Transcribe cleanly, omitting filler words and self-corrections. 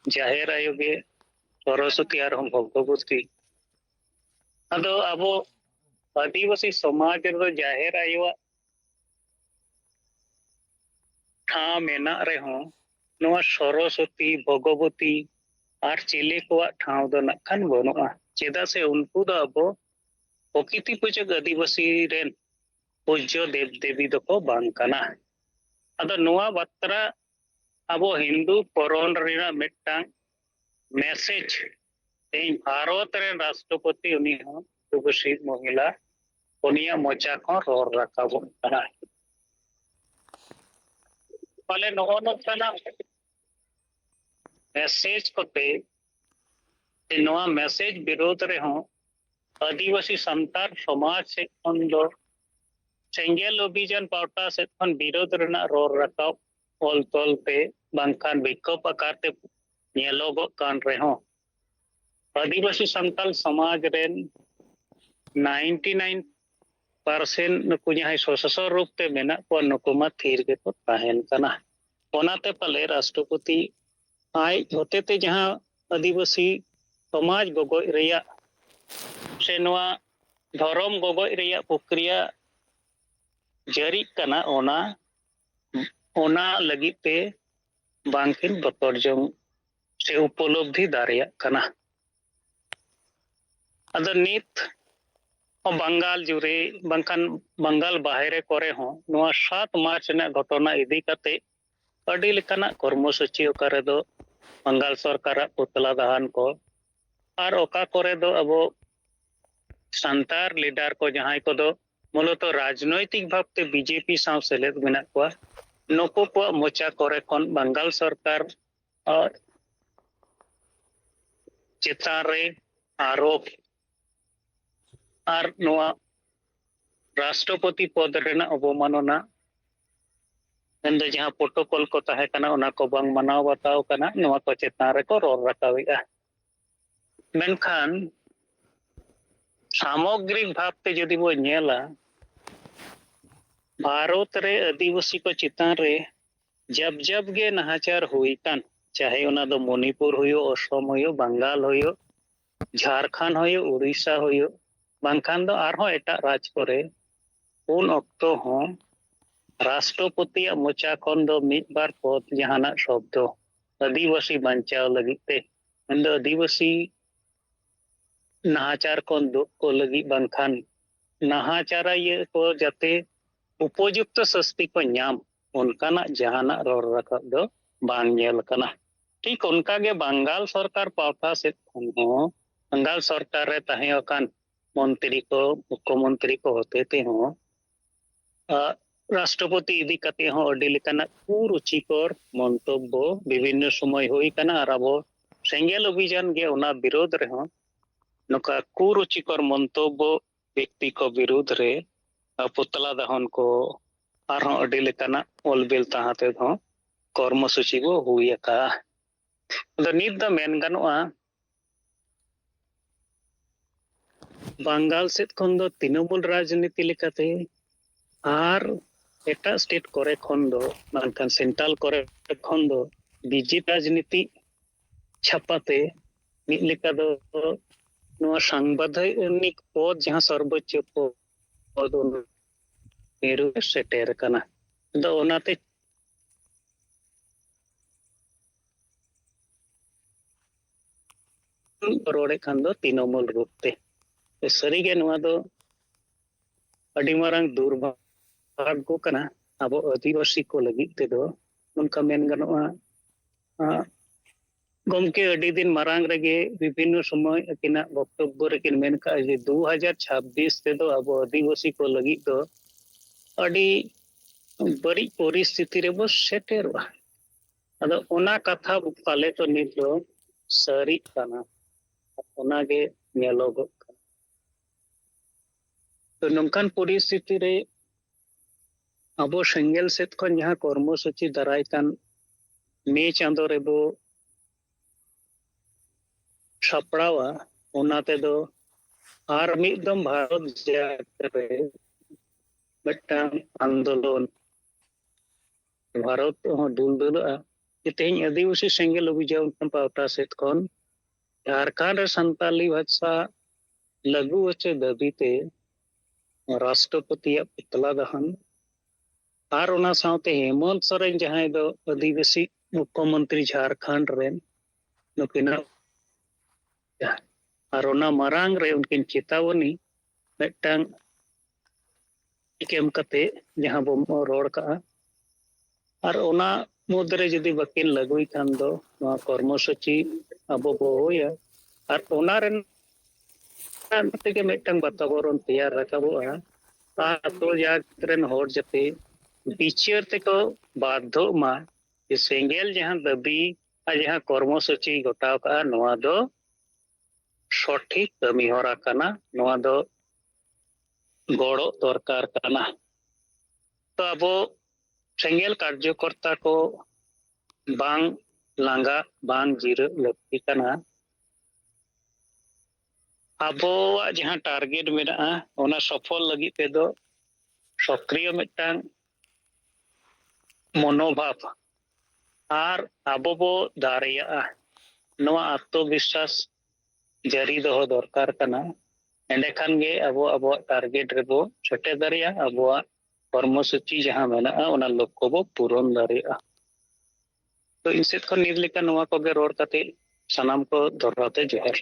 जाहेर आयोगे सरस्वती और हम भगवती अदो अबो आदिवासी समाज रो जाहेर आयो ठा मेना रहो नवा सरस्वती भगवती और चिले को ठाव दो नखान बनुआ चेदा से उनको दो अबो प्रकृति पूजक आदिवासी रेन पूज्य देव देवी दको बांग कना अदो नवा बात्रा अबो हिंदू परोन रेना मिट्टांग मैसेज भारत रे राष्ट्रपति उनी हो आदिवासी महिला उनिया मोचा को रोर रकाबो कना पाले नोनो कना मैसेज कोते नवा मैसेज विरोध रे हो आदिवासी संतार समाज से खन दो सेंगेल अभियान पावटा से खन विरोध रेना रोर रकाब ऑल तोल पे बांखान विकल्प आकारते नेलोगो कान रे हो आदिवासी संताल समाज रेन 99% नुकु जहां सशस्त्र रूप ते मेना को नुकुमा थीर के को ताहेन कना ओनाते पले राष्ट्रपति आय होते ते जहां आदिवासी समाज गोगो रेया से नवा धर्म गोगो रेया प्रक्रिया जारी कना ओना लगी पे बांकिन बतर जंग से उपलब्धि दारिया कना अदर नित बंगाल जुरे बंकान बंगाल बाहरे करे हो नवा 7 मार्च ने घटना इदी कते अडी लेकाना कर्मसूची ओकारे दो बंगाल सरकार पुतला दहन को और ओका करे दो अबो संतार लीडर को जहां को दो मूलत राजनैतिक भावते बीजेपी साव सेलेद मेना को नुकु को मोचा करे खन बंगाल सरकार और चितारे आरोप और नवा राष्ट्रपति पद रेना अवमानना एंदो जहां प्रोटोकॉल को ताहे कना ओना को बांग मनाव बताव कना नवा को चेतान रे को रोर रकावेगा मेनखान सामग्रिक भावते यदि वो नेला भारत रे आदिवासी को चितान रे जब जब गे नहाचार हुई कान चाहे ओना दो मणिपुर हुयो असम हुयो बंगाल हुयो झारखंड हुयो उड़ीसा हुयो बांखान दो आरहो एटा राज करे उन अक्तो हो राष्ट्रपति मोचा खन दो मिद बार पद जहाना शब्द आदिवासी बंचाव लगिते एंदो आदिवासी नाहाचार खन दो को लगी बांखान नाहाचारा ये को जाते उपयुक्त सस्ती को नाम उनकाना जहाना रोर रखा दो बांग नेल कना ठीक उनका गे बंगाल सरकार पावटा से बंगाल सरकार रे ताहे अकान मंत्री को मुख्यमंत्री को होते थे हो राष्ट्रपति इदी कते हो अडी लेकाना कुरुचिकर मंतव्य विभिन्न समय होई कना और अब सेंगेल अभियान गे ओना विरोध रे हो नका कुरुचिकर मंतव्य व्यक्ति को विरोध रे पुतला दहन को और अडी लेकाना ओलबेल ताहाते हो कर्मसूची को हुई का नित द मेन गनोआ बंगाल सेट खन दो तृणमूल राजनीति लेकाते और एटा स्टेट करे खन दो मानकान सेंट्रल करे खन दो बीजेपी राजनीति छापाते मिद लेका दो नवा सांविधानिक पद जहां सर्वोच्च पद नेहरू सेटेर कना दो ओनाते रोड़े खान दो तृणमूल रूपते सरीगे नवा दो अडी मारंग दुर्भाग्य कना अब आदिवासी को लगी ते दो उनका मेन गनोआ गमके अडी दिन मारंग रेगे विभिन्न समय अकिना वक्तव्य रेकिन मेन का जे 2026 ते दो अब आदिवासी को लगी दो अडी बड़ी परिस्थिति रे बो सेटेरवा अदो ओना कथा पाले तो नित दो सरी कना ओना गे नेलोगो तो नंकान परिस्थिति रे अब सेंगेल सेत खन जहां कर्मसूची दाराय कान मे चांदो रे बो छपड़ावा ओनाते दो और मिदम भारत जाते मिट्टांग आंदोलन भारत हो दुलदुला तेहन आदिवासी सेंगेल अभियान पावटा सेत खन झारखंड रे संताली भाषा लागू होचे दाबीते राष्ट्रपति पुतला दहन और ओना साउते हेमंत सोरेन जहां दो आदिवासी मुख्यमंत्री झारखंड रेन नुकिना और ओना मरांग रे उनकिन चेतावनी मिदटांग केम कते जहां बो रोड का और ओना मुद्रे जदि बकिन लगुई खान दो कर्मसूची अब बो होया और ओना रेन तेगे मिदटांग वातावरण तैयार रखाबोआ तो जागरेन होड़ जते विचार तेको बाध्य मा सेंगेल जहां दाबी जहां कर्मसूची गोटाव का नोआ दो सठिक कमी होरा कना नोआ दो गड़ो दरकार कना। तो अब सेंगेल कार्यकर्ता को बांग लांगा बांग जीरो लगती कना अब जहां टारगेट मेना ओना सफल लगी पे दो सक्रिय मिदटांग मनोभाव और अब बो दारिया नोआ आत्मविश्वास जारी दो दरकार कना एंडे खान गे अब अब टारगेट रेबो सेटे दारिया अब कर्मसूची जहां मेना ओना लक्ष्य बो पूरण दारिया। तो इन सेत खन निद लेका नोआ कोगे रोड कते सनाम को दोहराते जोहार।